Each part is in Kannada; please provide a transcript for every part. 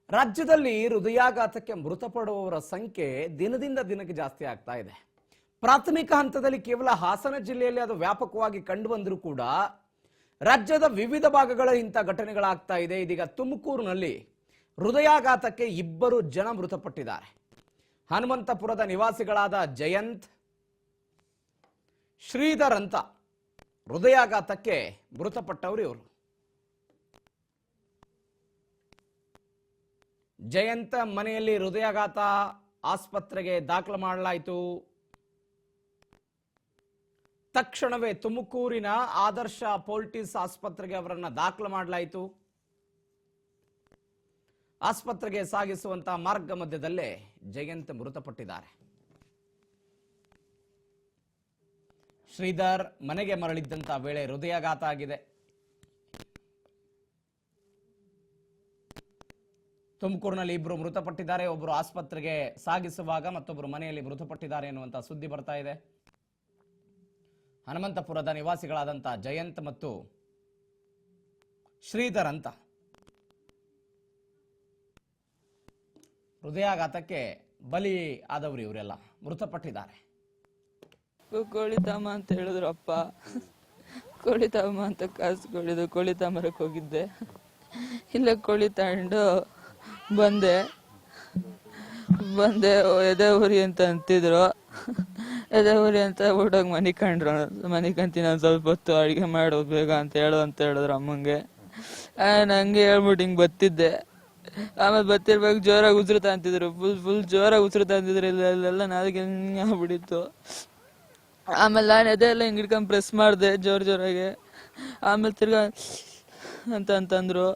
ರಾಜ್ಯದಲ್ಲಿ ಹೃದಯಾಘಾತಕ್ಕೆ ಮೃತಪಡುವವರ ಸಂಖ್ಯೆ ದಿನದಿಂದ ದಿನಕ್ಕೆ ಜಾಸ್ತಿ ಆಗ್ತಾ ಇದೆ. ಪ್ರಾಥಮಿಕ ಹಂತದಲ್ಲಿ ಕೇವಲ ಹಾಸನ ಜಿಲ್ಲೆಯಲ್ಲಿ ಅದು ವ್ಯಾಪಕವಾಗಿ ಕಂಡು ಬಂದರೂ ಕೂಡ ರಾಜ್ಯದ ವಿವಿಧ ಭಾಗಗಳ ಇಂಥ ಘಟನೆಗಳಾಗ್ತಾ ಇದೆ. ಇದೀಗ ತುಮಕೂರಿನಲ್ಲಿ ಹೃದಯಾಘಾತಕ್ಕೆ 2 ಜನ ಮೃತಪಟ್ಟಿದ್ದಾರೆ. ಹನುಮಂತಪುರದ ನಿವಾಸಿಗಳಾದ ಜಯಂತ್, ಶ್ರೀಧರ್ ಅಂತ ಹೃದಯಾಘಾತಕ್ಕೆ ಮೃತಪಟ್ಟವರು ಇವರು. ಜಯಂತ ಮನೆಯಲ್ಲಿ ಹೃದಯಾಘಾತ, ಆಸ್ಪತ್ರೆಗೆ ದಾಖಲು ಮಾಡಲಾಯಿತು. ತಕ್ಷಣವೇ ತುಮಕೂರಿನ ಆದರ್ಶ ಪೋಲ್ಟಿಸ್ ಆಸ್ಪತ್ರೆಗೆ ಅವರನ್ನು ದಾಖಲು ಮಾಡಲಾಯಿತು. ಆಸ್ಪತ್ರೆಗೆ ಸಾಗಿಸುವಂತಹ ಮಾರ್ಗ ಮಧ್ಯದಲ್ಲೇ ಜಯಂತ್ ಮೃತಪಟ್ಟಿದ್ದಾರೆ. ಶ್ರೀಧರ್ ಮನೆಗೆ ಮರಳಿದ್ದಂತ ವೇಳೆ ಹೃದಯಾಘಾತ ಆಗಿದೆ. ತುಮಕೂರಿನಲ್ಲಿ 2 ಮೃತಪಟ್ಟಿದ್ದಾರೆ. ಒಬ್ಬರು ಆಸ್ಪತ್ರೆಗೆ ಸಾಗಿಸುವಾಗ ಮತ್ತೊಬ್ಬರು ಮನೆಯಲ್ಲಿ ಮೃತಪಟ್ಟಿದ್ದಾರೆ ಎನ್ನುವಂತ ಸುದ್ದಿ ಬರ್ತಾ ಇದೆ. ಹನುಮಂತಪುರದ ನಿವಾಸಿಗಳಾದಂತಹ ಜಯಂತ್ ಮತ್ತು ಶ್ರೀಧರ್ ಅಂತ ಹೃದಯಾಘಾತಕ್ಕೆ ಬಲಿ ಆದವರು ಇವರೆಲ್ಲ ಮೃತಪಟ್ಟಿದ್ದಾರೆ. ಕೋಳಿ ತಾಮ ಅಂತ ಹೇಳಿದ್ರು ಅಪ್ಪ. ಕೋಳಿ ತಾಮ ಅಂತ ಕಾಸು ಕೊಡಿದು ಕೋಳಿ ತಾಂಬರಕ್ಕೆ ಹೋಗಿದ್ದೆ. ಇಲ್ಲ ಕೋಳಿ ತಗೊಂಡು ಬಂದೆ ಎದೆ ಉರಿ ಅಂತ ಅಂತಿದ್ರು. ಎದೆ ಉರಿ ಅಂತ ಊಟಕ್ಕೆ ಮನಿಕಂತೀನಿ ಒಂದು ಸ್ವಲ್ಪ ಹೊತ್ತು ಅಡುಗೆ ಮಾಡೋದು ಬೇಗ ಅಂತ ಹೇಳಿದ್ರು ಅಮ್ಮಂಗೆ. ನಂಗೆ ಹೇಳ್ಬಿಟ್ಟು ಹಿಂಗೆ ಬತ್ತಿದ್ದೆ. ಆಮೇಲೆ ಬತ್ತಿರ್ಬೇಕು ಜೋರಾಗಿ ಉಸಿರುತ್ತಾ ಅಂತಿದ್ರು. ಫುಲ್ ಜೋರಾಗಿ ಉಸಿರುತ್ತಾ ಅಂತಿದ್ರು. ಇಲ್ಲೆಲ್ಲ ನಾಲ್ಗೆ ಹಿಂಗೆ ಆಗ್ಬಿಟ್ಟಿತ್ತು. ಆಮೇಲೆ ನಾನು ಎದೆ ಎಲ್ಲ ಹಿಂಗೆ ಹಿಡ್ಕೊಂಡು ಪ್ರೆಸ್ ಮಾಡಿದೆ ಜೋರಾಗಿ. ಆಮೇಲೆ ತಿರ್ಗಾ ಅಂತಂದ್ರು.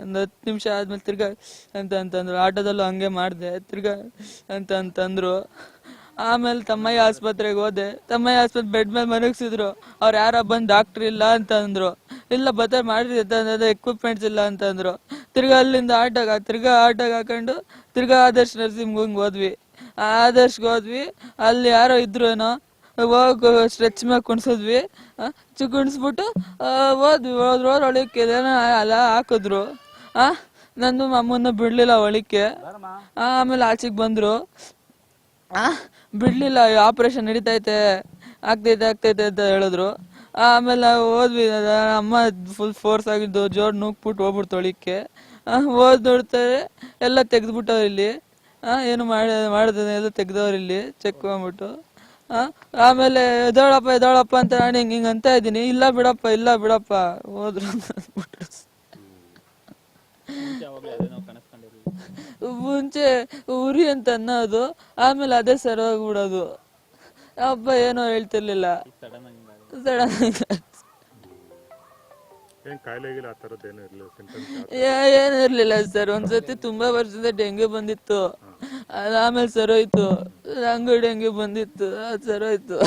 ಒಂದು 10 ನಿಮಿಷ ಆದ್ಮೇಲೆ ತಿರ್ಗಾ ಅಂತಂದ್ರು. ಆಟೋದಲ್ಲೂ ಹಂಗೆ ಮಾಡಿದೆ. ತಿರ್ಗಾ ಅಂತಂದ್ರು. ಆಮೇಲೆ ತಮ್ಮಯ್ಯ ಆಸ್ಪತ್ರೆಗೆ ಹೋದೆ. ತಮ್ಮಯ್ಯ ಆಸ್ಪತ್ರೆ ಬೆಡ್ ಮೇಲೆ ಮನಗಿಸಿದ್ರು. ಅವ್ರು ಯಾರೋ ಬಂದು ಡಾಕ್ಟರ್ ಇಲ್ಲ ಅಂತಂದ್ರು. ಇಲ್ಲ ಬತ್ತೆ ಮಾಡಿರಿ ಅಂತಂದ್ರೆ ಎಕ್ವಿಪ್ಮೆಂಟ್ಸ್ ಇಲ್ಲ ಅಂತಂದ್ರು. ತಿರ್ಗಾ ಅಲ್ಲಿಂದ ಆಟೋಗೆ ಹಾಕೊಂಡು ತಿರ್ಗಾ ಆದರ್ಶ ನರ್ಸಿಂಗ್ ಹೋದ್ವಿ. ಆದರ್ಶ್ಗೆ ಹೋದ್ವಿ. ಅಲ್ಲಿ ಯಾರೋ ಇದ್ರು ಏನೋ, ಹೋಗಿ ಸ್ಟ್ರೆಚ್ ಮೇಲೆ ಕುಣಿಸಿದ್ವಿ. ಕುಣಿಸ್ಬಿಟ್ಟು ಹೋದ್ವಿ. ಒಳಕ್ಕೆ ಅಲ್ಲ ಹಾಕಿದ್ರು. ನಂದು ಅಮ್ಮನ್ನ ಬಿಡ್ಲಿಲ್ಲ ಒಳಕ್ಕೆ. ಆಮೇಲೆ ಆಚೆಗೆ ಬಂದ್ರು. ಬಿಡ್ಲಿಲ್ಲ, ಆಪರೇಷನ್ ನಡೀತೈತೆ ಆಗ್ತೈತೆ ಅಂತ ಹೇಳಿದ್ರು. ಆಮೇಲೆ ಹೋದ್ವಿ. ಅಮ್ಮ ಫುಲ್ ಫೋರ್ಸ್ ಆಗಿದ್ದು ಜೋರ್ ನುಗ್ಬಿಟ್ಟು ಹೋಗ್ಬಿಡ್ತು ಒಳಿಕ್ಕೆ. ನೋಡ್ತಾರೆ ಎಲ್ಲ ತೆಗ್ದ್ಬಿಟ್ಟವ್ರು ಇಲ್ಲಿ. ಏನು ಮಾಡಿದ ಎಲ್ಲ ತೆಗ್ದವ್ರು ಇಲ್ಲಿ ಚೆಕ್ ಮಾಡ್ಬಿಟ್ಟು. ಆಮೇಲೆ ಎದೋಳಪ್ಪ ಅಂತ ನಾನು ಹಿಂಗೆ ಅಂತ ಇದ್ದೀನಿ. ಇಲ್ಲ ಬಿಡಪ್ಪ ಹೋದ್ರು. ಮುಂಚೆ ಉರಿ ಅಂತ ಅನ್ನೋದು, ಆಮೇಲೆ ಅದೇ ಸರ್ ಹೋಗ್ಬಿಡೋದು. ಹಬ್ಬ ಏನೋ ಹೇಳ್ತಿರ್ಲಿಲ್ಲ. ಏನು ಇರ್ಲಿಲ್ಲ ಸರ್. ಒಂದ್ಸತಿ ತುಂಬಾ ವರ್ಷದಿಂದ ಡೆಂಗ್ಯೂ ಬಂದಿತ್ತು. ಆಮೇಲೆ ಸರೋಯ್ತು. ನಂಗೂ ಡೆಂಗ್ಯೂ ಬಂದಿತ್ತು, ಅದು ಸರೋಯ್ತು.